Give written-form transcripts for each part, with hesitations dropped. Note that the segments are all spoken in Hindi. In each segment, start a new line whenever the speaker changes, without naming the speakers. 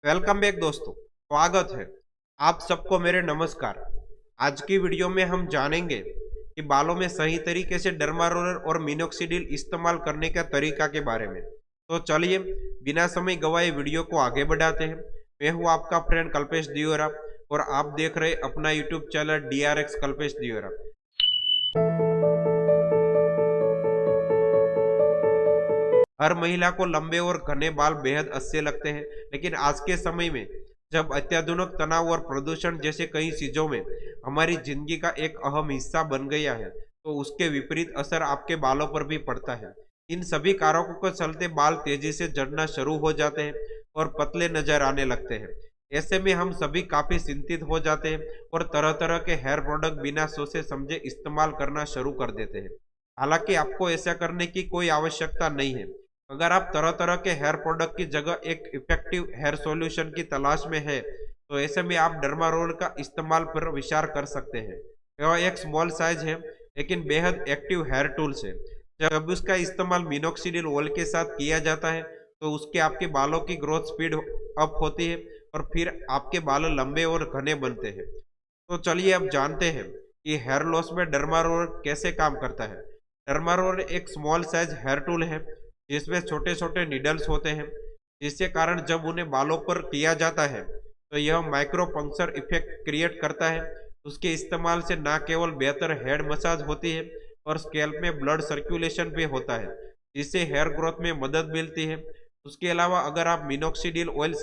वेलकम बैक दोस्तों, स्वागत है आप सबको मेरे नमस्कार। आज की वीडियो में हम जानेंगे कि बालों में सही तरीके से डर्मा रोलर और मिनोक्सिडिल इस्तेमाल करने का तरीका के बारे में। तो चलिए बिना समय गवाए वीडियो को आगे बढ़ाते हैं। मैं हूँ आपका फ्रेंड कल्पेश दियोरा और आप देख रहे अपना YouTube channel DRX Kalpesh Deora. हर महिला को लंबे और घने बाल बेहद अच्छे लगते हैं, लेकिन आज के समय में जब अत्याधुनिक तनाव और प्रदूषण जैसे कई चीजों में हमारी जिंदगी का एक अहम हिस्सा बन गया है, तो उसके विपरीत असर आपके बालों पर भी पड़ता है। इन सभी कारकों के चलते बाल तेजी से झड़ना शुरू हो जाते हैं और पतले नजर आने लगते हैं। ऐसे में हम सभी काफी चिंतित हो जाते हैं और तरह तरह के हेयर प्रोडक्ट बिना सोचे समझे इस्तेमाल करना शुरू कर देते हैं। हालांकि आपको ऐसा करने की कोई आवश्यकता नहीं है। अगर आप तरह तरह के हेयर प्रोडक्ट की जगह एक इफेक्टिव हेयर सॉल्यूशन की तलाश में है, तो ऐसे में आप डर्मा रोल का इस्तेमाल पर विचार कर सकते हैं। यह एक स्मॉल साइज है लेकिन बेहद एक्टिव हेयर टूल्स है। जब उसका इस्तेमाल मिनोक्सिडिल ऑयल के साथ किया जाता है तो उसके आपके बालों की ग्रोथ स्पीड अप होती है और फिर आपके बाल लंबे और घने बनते हैं। तो चलिए अब जानते हैं कि हेयर लॉस में डर्मा रोल कैसे काम करता है। डर्मा रोल एक स्मॉल साइज हेयर टूल है जिसमें छोटे छोटे निडल्स होते हैं, जिसके कारण जब उन्हें बालों पर किया जाता है तो यह माइक्रो पंक्चर इफेक्ट क्रिएट करता है। उसके इस्तेमाल से न केवल बेहतर हेड मसाज होती है और स्कैल्प में ब्लड सर्कुलेशन भी होता है, जिससे हेयर ग्रोथ में मदद मिलती है। उसके अलावा अगर आप मिनोक्सिडिल ऑयल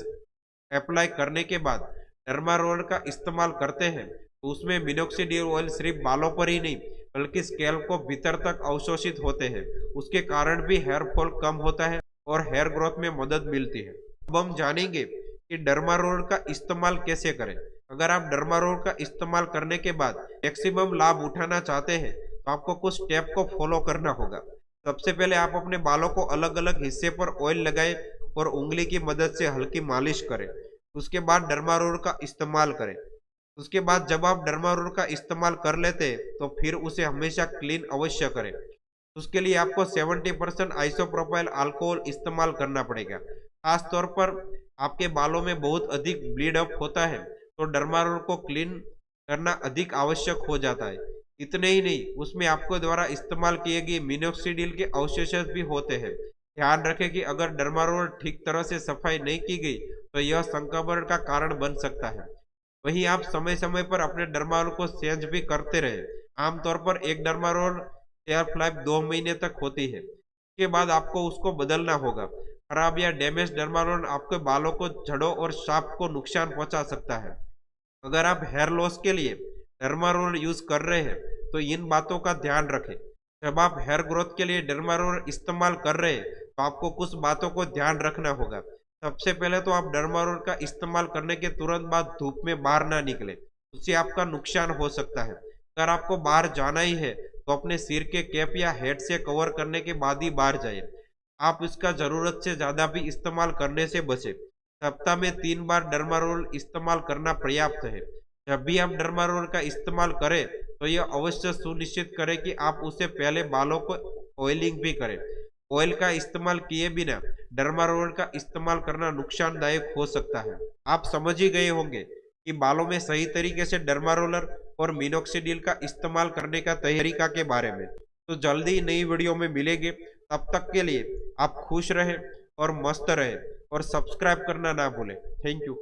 अप्लाई करने के बाद डर्मा रोलर का इस्तेमाल करते हैं तो उसमें मिनोक्सिडिल ऑयल सिर्फ बालों पर ही नहीं बल्कि स्कैल्प को भीतर तक अवशोषित होते हैं। उसके कारण भी हेयर फॉल कम होता है और हेयर ग्रोथ में मदद मिलती है। अब हम जानेंगे कि डर्मा रोलर का इस्तेमाल कैसे करें। अगर आप डर्मा रोलर का इस्तेमाल करने के बाद मैक्सिमम लाभ उठाना चाहते हैं तो आपको कुछ स्टेप को फॉलो करना होगा। सबसे पहले आप अपने बालों को अलग अलग हिस्से पर ऑयल लगाएं और उंगली की मदद से हल्की मालिश करें। उसके बाद डर्मा रोलर का इस्तेमाल करें। उसके बाद जब आप डर्मा रोलर का इस्तेमाल कर लेते हैं तो फिर उसे हमेशा क्लीन अवश्य करें। उसके लिए आपको 70% आइसोप्रोपाइल अल्कोहल इस्तेमाल करना पड़ेगा। खास तौर पर आपके बालों में बहुत अधिक ब्लीड अप होता है तो डर्मा रोलर को क्लीन करना अधिक आवश्यक हो जाता है। इतने ही नहीं, उसमें आपको द्वारा इस्तेमाल किए गए मिनोक्सिडिल के अवशेष भी होते हैं। ध्यान रखें कि अगर डर्मा रोलर ठीक तरह से सफाई नहीं की गई तो यह संक्रमण का कारण बन सकता है। वहीं आप समय समय पर अपने डर्मा रोलर को चेंज भी करते रहे। आमतौर पर एक डर्मा रोलर शेल्फ लाइफ 2 महीने तक होती है। इसके बाद आपको उसको बदलना होगा। खराब या डैमेज डर्मा रोलर आपके बालों को जड़ों और शाफ्ट को नुकसान पहुंचा सकता है। अगर आप हेयर लॉस के लिए डर्मा रोलर यूज कर रहे हैं तो इन बातों का ध्यान रखें। जब आप हेयर ग्रोथ के लिए डर्मा रोलर इस्तेमाल कर रहे हैं तो आपको कुछ बातों को ध्यान रखना होगा। सबसे पहले तो आप डर्मा रोलर का इस्तेमाल करने के तुरंत बाद धूप में बाहर ना निकले, उससे आपका नुकसान हो सकता है। अगर आपको बाहर जाना ही है तो अपने सिर के कैप या हेड से कवर करने के बाद ही बाहर जाए। आप इसका जरूरत से ज्यादा भी इस्तेमाल करने से बचे। सप्ताह में 3 बार डर्मा रोलर इस्तेमाल करना पर्याप्त है। जब भी आप डर्मा रोलर का इस्तेमाल करें तो यह अवश्य सुनिश्चित करें कि आप उसे पहले बालों को ऑयलिंग भी करें। ऑयल का इस्तेमाल किए बिना डर्मा रोलर का इस्तेमाल करना नुकसानदायक हो सकता है। आप समझ ही गए होंगे कि बालों में सही तरीके से डर्मा रोलर और मिनोक्सिडिल का इस्तेमाल करने का तरीका के बारे में। तो जल्दी ही नई वीडियो में मिलेंगे। तब तक के लिए आप खुश रहें और मस्त रहें और सब्सक्राइब करना ना भूलें। Thank you.